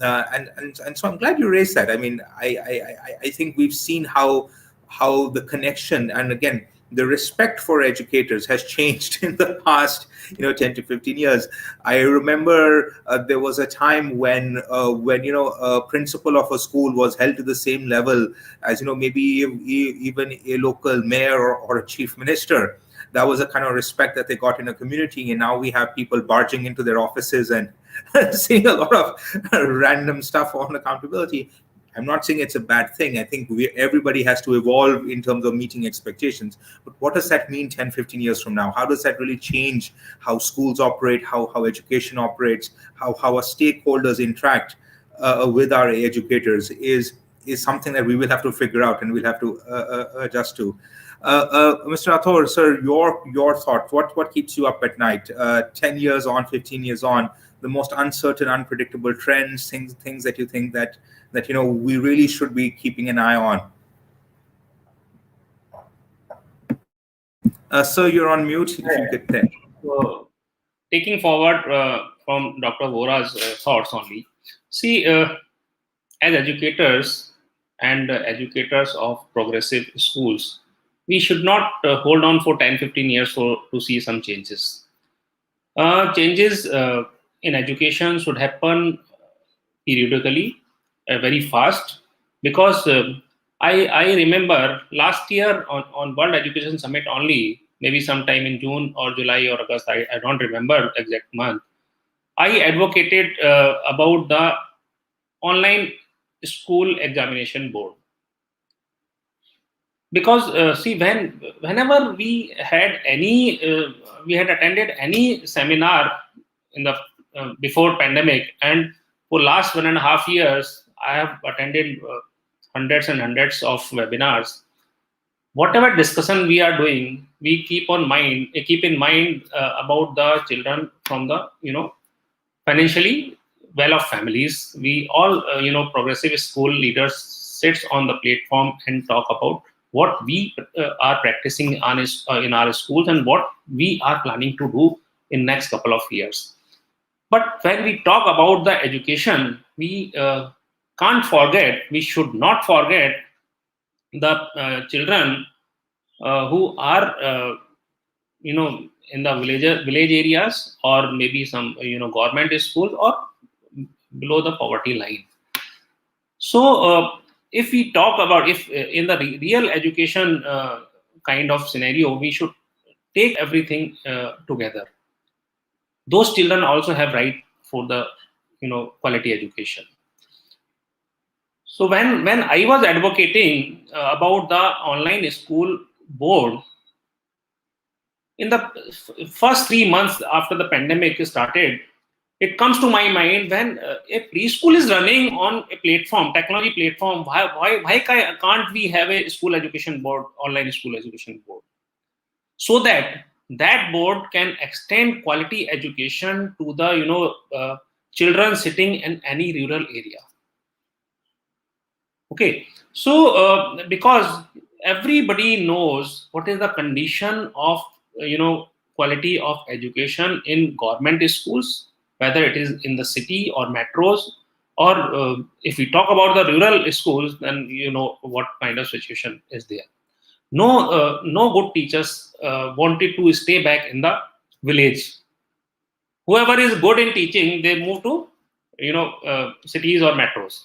And so I'm glad you raised that. I mean, I think we've seen how the connection, and again, the respect for educators has changed in the past, 10 to 15 years. I remember there was a time when a principal of a school was held to the same level as, maybe even a local mayor or a chief minister. That was a kind of respect that they got in a community. And now we have people barging into their offices and seeing a lot of random stuff on accountability. I'm not saying it's a bad thing. I think everybody has to evolve in terms of meeting expectations. But what does that mean 10, 15 years from now? How does that really change how schools operate, how education operates, how our stakeholders interact with our educators is something that we will have to figure out and we'll have to adjust to. Mr. Rathor, sir, your thought, what keeps you up at night? 10 years on, 15 years on, the most uncertain, unpredictable trends, things that you think that we really should be keeping an eye on. Sir, you're on mute. If you could tell. So, taking forward from Dr. Vohra's thoughts only, see, as educators and educators of progressive schools, we should not hold on for 10, 15 years to see some changes. Changes in education should happen periodically, very fast, because I remember last year on World Education Summit only, maybe sometime in June or July or August, I don't remember exact month, I advocated about the online school examination board. Because see, whenever we had attended any seminar in the before pandemic, and for last 1.5 years, I have attended hundreds and hundreds of webinars. Whatever discussion we are doing, we keep in mind about the children from the financially well-off families. We all progressive school leaders sits on the platform and talk about what we are practicing in our schools and what we are planning to do in next couple of years. But when we talk about the education, we we should not forget the children who are in the village areas, or maybe some government schools, or below the poverty line. So if we talk about, if in the real education kind of scenario, we should take everything together. Those children also have right for the quality education. So when I was advocating about the online school board, in the first 3 months after the pandemic started, it comes to my mind, when a preschool is running on a platform, technology platform, why can't we have a school education board, online school education board, so that that board can extend quality education to the children sitting in any rural area. Okay, so because everybody knows what is the condition of quality of education in government schools, whether it is in the city or metros, or if we talk about the rural schools, then you know what kind of situation is there. No good teachers wanted to stay back in the village. Whoever is good in teaching, they move to cities or metros.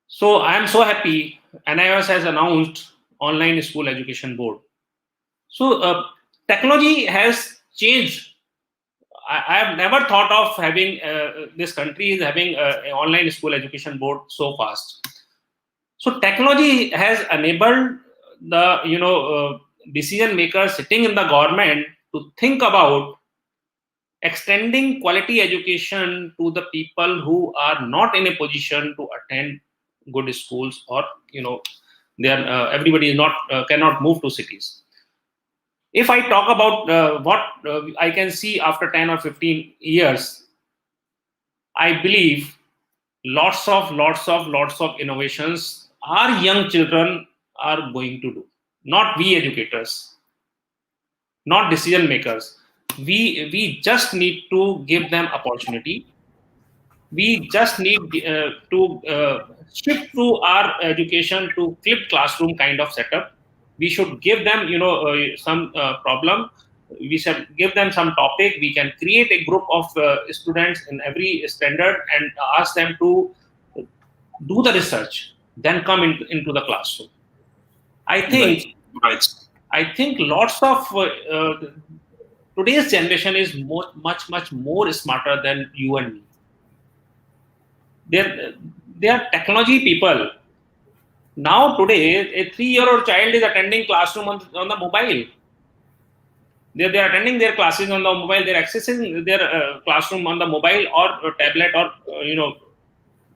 So I am so happy NIOS has announced online school education board. So technology has changed. I have never thought of having this country is having an online school education board so fast. So technology has enabled the decision makers sitting in the government to think about extending quality education to the people who are not in a position to attend good schools, or they are everybody is not cannot move to cities. If I talk about what I can see after 10 or 15 years, I believe lots of innovations our young children are going to do, not we educators, not decision makers. We just need to give them opportunity. We just need to shift to our education to flipped classroom kind of setup. We should give them some problem. We should give them some topic. We can create a group of students in every standard and ask them to do the research, then come into the classroom. I think lots of today's generation is much more smarter than you and me. They are technology people. Now today, a 3-year-old child is attending classroom on the mobile. They are attending their classes on the mobile. They're accessing their classroom on the mobile or tablet or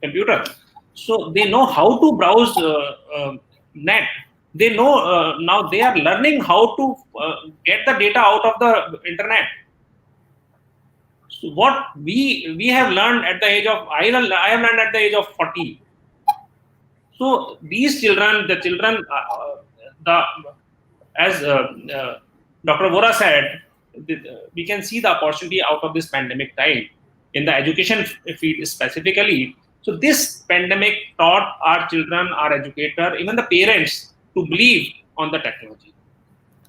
computer. So they know how to browse net. They know now they are learning how to get the data out of the internet. So what we have learned at the age of I have learned at the age of 40. So these children, as Dr. Vohra said, we can see the opportunity out of this pandemic time in the education field specifically. So this pandemic taught our children, our educator, even the parents to believe on the technology.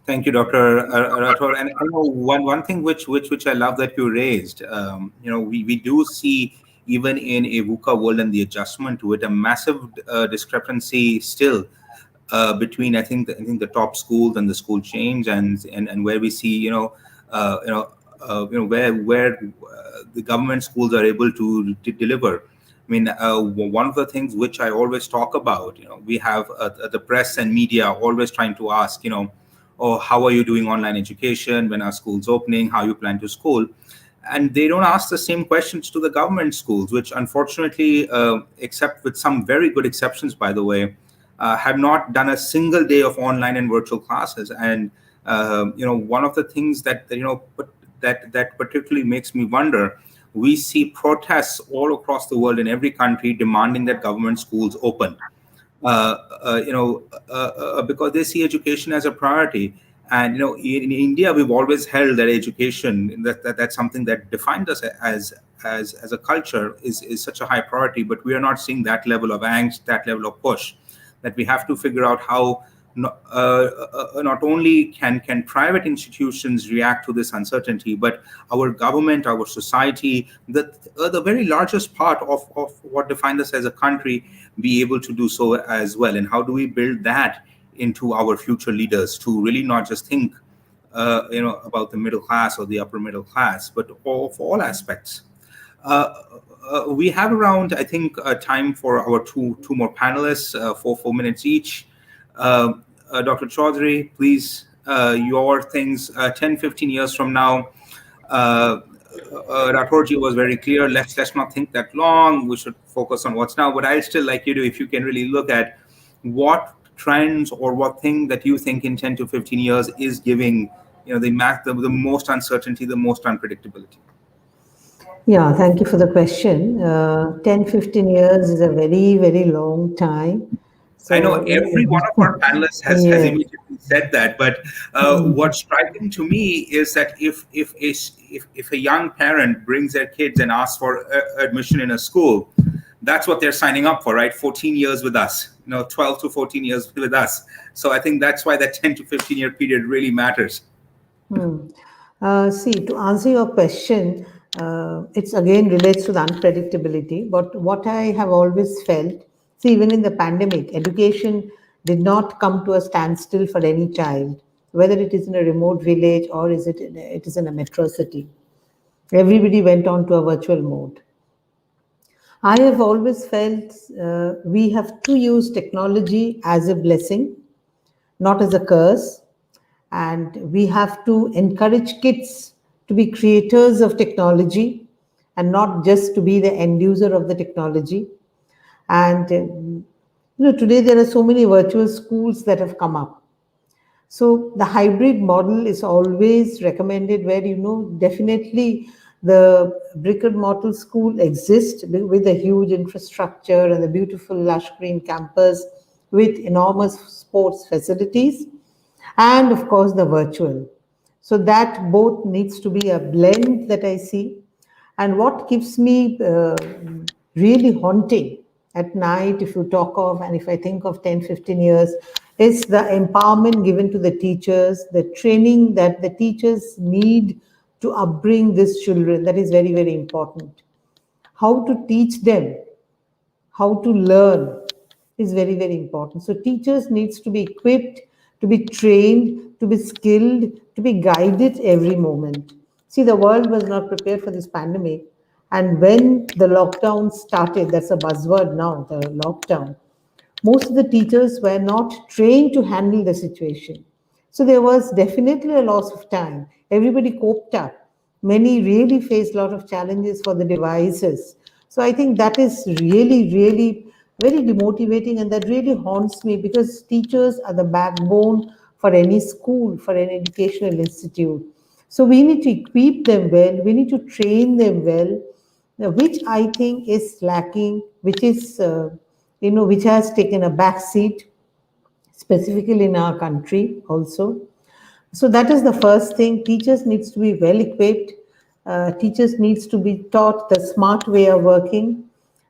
Thank you, Dr. Rathor. And one thing which I love that you raised, we do see even in a VUCA world and the adjustment to it, a massive discrepancy still between I think the top schools and the school chains and where we see where the government schools are able to deliver. I mean, one of the things which I always talk about, we have the press and media always trying to ask, oh, how are you doing online education? When are schools opening? How you plan to school? And they don't ask the same questions to the government schools, which unfortunately, except with some very good exceptions, by the way, have not done a single day of online and virtual classes. And one of the things that particularly makes me wonder, we see protests all across the world in every country demanding that government schools open. Because they see education as a priority. And in India, we've always held that education, that's something that defined us as a culture, is such a high priority. But we are not seeing that level of angst, that level of push, that we have to figure out how not only can private institutions react to this uncertainty, but our government, our society, the very largest part of what defines us as a country, be able to do so as well. And how do we build that into our future leaders to really not just think about the middle class or the upper middle class, but for all aspects. We have around, I think, time for our two more panelists, 4 minutes each. Dr. Choudhuri, please, your things, 10, 15 years from now. Rathorji was very clear. Let's not think that long. We should focus on what's now. But I'd still like you to, if you can really look at what trends or what thing that you think in 10 to 15 years is giving, the most uncertainty, the most unpredictability. Yeah, thank you for the question. 10, 15 years is a very, very long time. So, I know every one of our panelists has immediately said that, but what's striking to me is that if a young parent brings their kids and asks for admission in a school, that's what they're signing up for, right? 14 years with us, 12 to 14 years with us. So I think that's why that 10 to 15 year period really matters. See, to answer your question, it's again relates to the unpredictability. But what I have always felt, see, even in the pandemic, education did not come to a standstill for any child, whether it is in a remote village or it is in a metro city. Everybody went on to a virtual mode. I have always felt we have to use technology as a blessing, not as a curse. And we have to encourage kids to be creators of technology and not just to be the end user of the technology. And today there are so many virtual schools that have come up. So the hybrid model is always recommended where, definitely the brick and mortar school exists with a huge infrastructure and a beautiful lush green campus with enormous sports facilities. And of course, the virtual. So that both needs to be a blend that I see. And what keeps me really haunting at night, if you talk of, and if I think of 10, 15 years, is the empowerment given to the teachers, the training that the teachers need to upbring these children. That is very, very important. How to teach them, how to learn is very, very important. So teachers needs to be equipped, to be trained, to be skilled, to be guided every moment. See, the world was not prepared for this pandemic. And when the lockdown started, that's a buzzword now, the lockdown, most of the teachers were not trained to handle the situation. So there was definitely a loss of time. Everybody coped up. Many really faced a lot of challenges for the devices. So I think that is really, really very demotivating, and that really haunts me, because teachers are the backbone for any school, for an educational institute. So we need to equip them well, we need to train them well, which I think is lacking, which is, which has taken a back seat, specifically in our country also. So that is the first thing. Teachers needs to be well equipped. Teachers needs to be taught the smart way of working.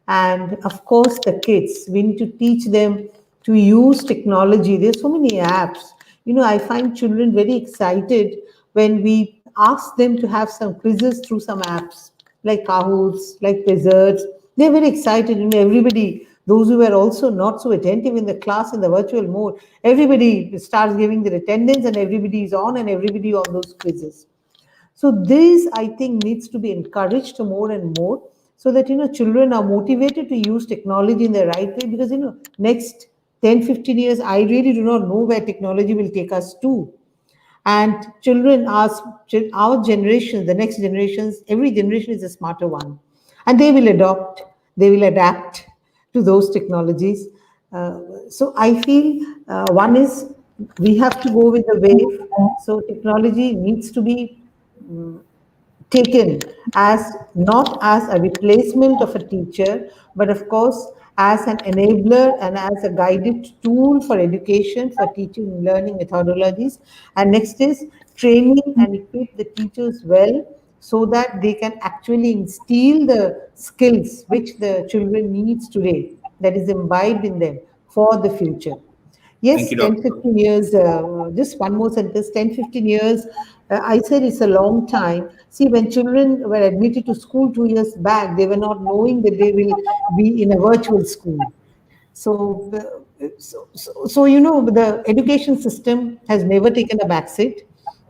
And of course, the kids, we need to teach them to use technology. There's so many apps. I find children very excited when we ask them to have some quizzes through some apps like Kahoots, like Wizards. They're very excited. Everybody, those who were also not so attentive in the class in the virtual mode, everybody starts giving their attendance and everybody is on and everybody on those quizzes. So this, I think, needs to be encouraged more and more, so that, children are motivated to use technology in the right way, because, next 10, 15 years, I really do not know where technology will take us to. And children, our generation, the next generations, every generation is a smarter one. And they will adapt to those technologies. So I feel one is we have to go with the wave. So technology needs to be taken as not as a replacement of a teacher, but of course as an enabler and as a guided tool for education, for teaching and learning methodologies. And next is training and equip the teachers well, so that they can actually instill the skills which the children needs today, that is imbibed in them for the future. Yes, 10, 15 years, just one more sentence, 10, 15 years, I said it's a long time. See, when children were admitted to school 2 years back, they were not knowing that they will be in a virtual school. So the education system has never taken a backseat.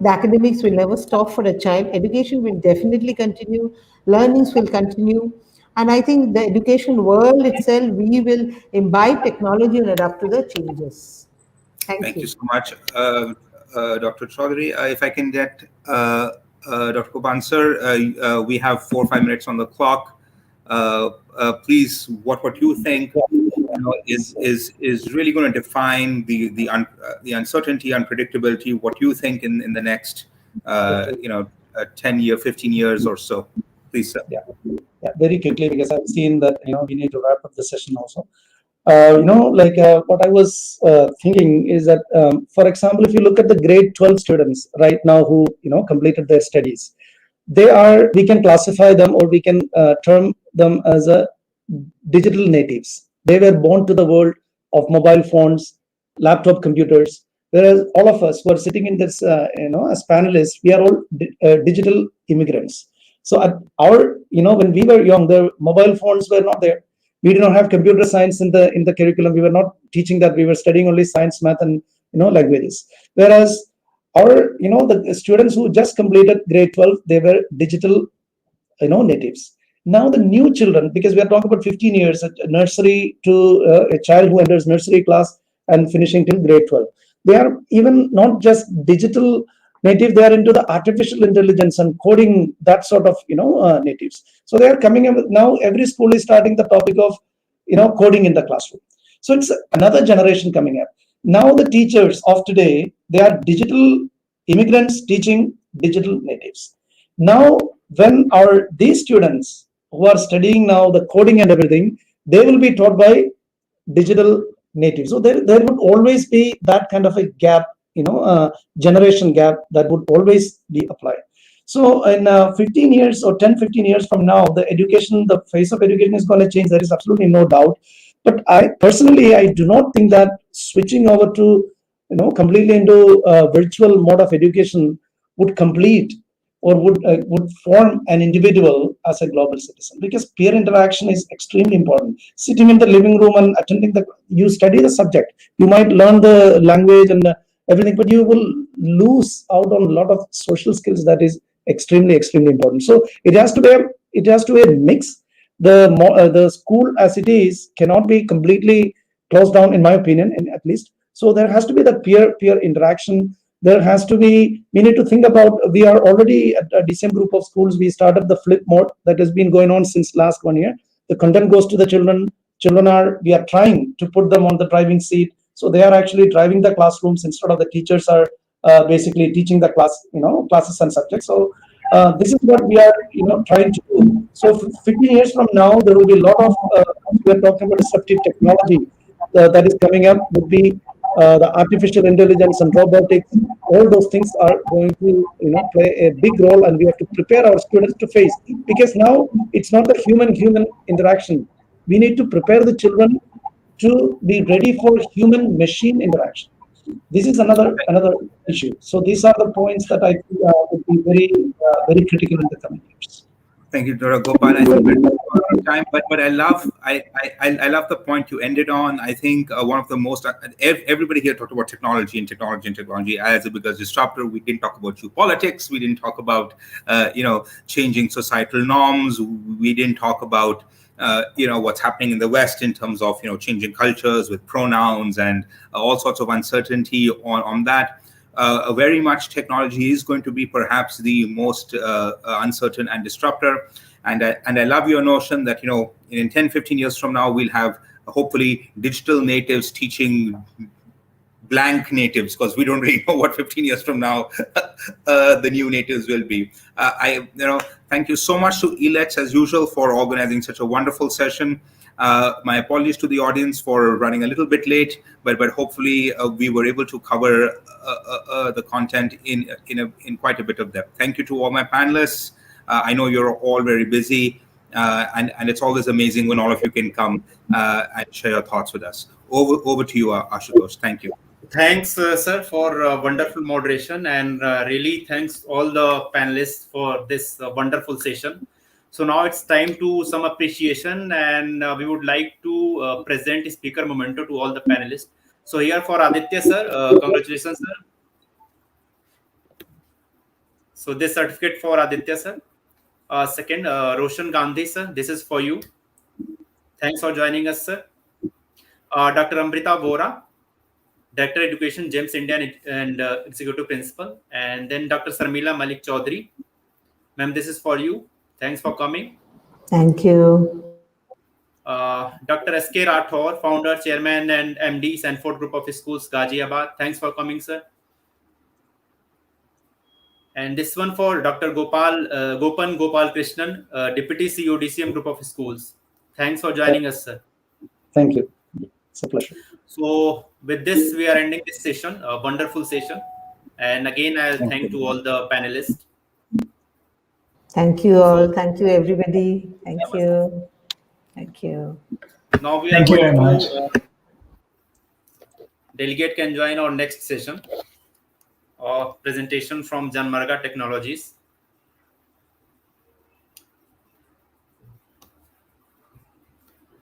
The academics will never stop for a child. Education will definitely continue. Learnings will continue. And I think the education world itself, we will imbibe technology and adapt to the changes. Thank Thank you you. so much, Dr. Choudhuri. If I can get Dr. Koban sir, we have 4 or 5 minutes on the clock. Please, what you think is really going to define the uncertainty, unpredictability. What you think in the next 10 year, 15 years or so, please, sir. Yeah, very quickly, because I've seen that we need to wrap up the session also. What I was thinking is that, for example, if you look at the grade 12 students right now who completed their studies, we can classify them, or we can term them as a digital natives. They were born to the world of mobile phones, laptop computers, whereas all of us who are sitting in this as panelists, we are all digital immigrants. So at when we were young, the mobile phones were not there. We did not have computer science in the curriculum. We were not teaching that. We were studying only science, math, and languages. Whereas the students who just completed grade 12, they were digital natives. Now the new children, because we are talking about 15 years, nursery to a child who enters nursery class and finishing till grade 12, they are even not just digital native, they are into the artificial intelligence and coding, that sort of natives. So they are coming up now. Every school is starting the topic of coding in the classroom. So it's another generation coming up. Now the teachers of today, they are digital immigrants teaching digital natives. Now when these students who are studying now the coding and everything, they will be taught by digital natives. So there would always be that kind of a gap, generation gap that would always be applied. So in 15 years or 10, 15 years from now, the face of education is going to change. There is absolutely no doubt. But I do not think that switching over to, completely into a virtual mode of education would complete or would form an individual as a global citizen, because peer interaction is extremely important. Sitting in the living room and you study the subject, you might learn the language and everything, but you will lose out on a lot of social skills that is extremely, extremely important. So it has to be a mix. The school as it is cannot be completely closed down, in my opinion, at least. So there has to be the peer interaction. There has to be, we need to think about, we are already at a decent group of schools. We started the flip mode that has been going on since last 1 year. The content goes to the children. We are trying to put them on the driving seat. So they are actually driving the classrooms instead of the teachers are basically teaching the classes and subjects. So this is what we are, trying to do. So 15 years from now, there will be a lot of, we are talking about disruptive technology that is coming up, would be the artificial intelligence and robotics. All those things are going to play a big role, and we have to prepare our students to face, because now it's not the human interaction. We need to prepare the children to be ready for human machine interaction. This is another issue. So these are the points that I think would be very critical in the coming years. Thank you, Dr. Gopal. I think we're out of time, but I love the point you ended on. I think one of the most everybody here talked about technology and technology as a biggest disruptor. We didn't talk about geopolitics. We didn't talk about changing societal norms. We didn't talk about what's happening in the West in terms of changing cultures with pronouns and all sorts of uncertainty on that. Very much technology is going to be perhaps the most uncertain and disruptor. And I love your notion that, in 10, 15 years from now, we'll have hopefully digital natives teaching blank natives, because we don't really know what 15 years from now the new natives will be. Thank you so much to Elets as usual for organizing such a wonderful session. My apologies to the audience for running a little bit late, but hopefully we were able to cover the content in quite a bit of depth. Thank you to all my panelists. I know you're all very busy, and it's always amazing when all of you can come and share your thoughts with us. Over to you, Ashutosh. Thank you. Thanks, sir, for wonderful moderation, and really thanks all the panelists for this wonderful session. So now it's time to some appreciation, and we would like to present a speaker memento to all the panelists. So here for Aditya, sir, congratulations, sir. So this certificate for Aditya sir. Second, Roshan Gandhi sir, this is for you. Thanks for joining us, sir. Dr. Amrita Vohra, Director Education, GIIS India and Executive Principal. And then Dr. Sharmila Mallick Choudhuri. Ma'am, this is for you. Thanks for coming. Thank you. Dr. S.K. Rathor, Founder, Chairman and MD, SANFORT Group of Schools, Ghaziabad. Thanks for coming, sir. And this one for Dr. Gopan Gopal Krishnan, Deputy CEO, DCM Group of Schools. Thanks for joining us, sir. Thank you. It's a pleasure. So with this, we are ending this session, a wonderful session. And again, I'll thank to all the panelists. Thank you all. Thank you, everybody. Thank you. Thank you. Now we Thank are you going very to delegate can join our next session. Presentation from Bannerghatta Technologies.